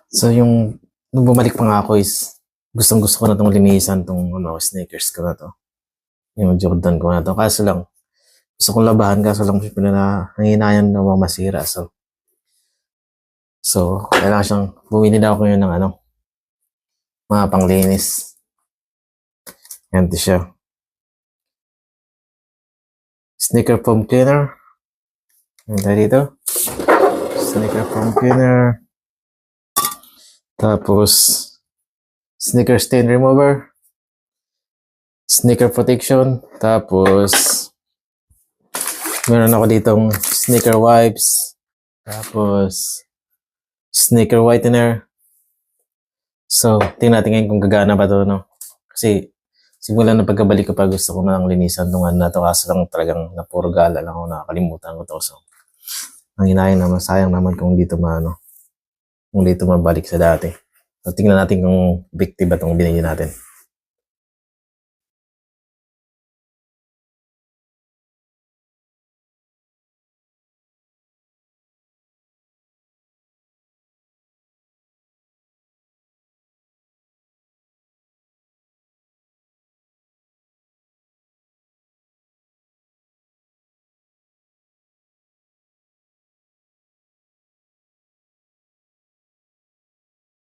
So yung nung bumalik pa nga ako is gustong-gusto ko na 'tong linisan 'tong sneakers ko na 'to, yung Jordan ko na 'to. Kaso lang gusto kong labahan kaso lang siyempre nanghihinayan na masira. So kailangan siyang bumili na ako ngayon ng mga panglinis. Ganito siya. Sneaker foam cleaner. Ano tayo dito? Sneaker foam cleaner. Tapos sneaker stain remover. Sneaker protection. Tapos meron ako ditong sneaker wipes. Tapos sneaker whitener. So, tingnan natin ngayon kung gagana ba ito, no? Kasi simula na pagkabalik ko pa gusto ko na lang linisan itong na ito. Kaso lang talagang napuro gala lang ako, nakakalimutan ko ito. So, ang hinayang naman, sayang naman kung dito kung dito mabalik sa dati. So, tingnan natin kung effective ba itong binili natin.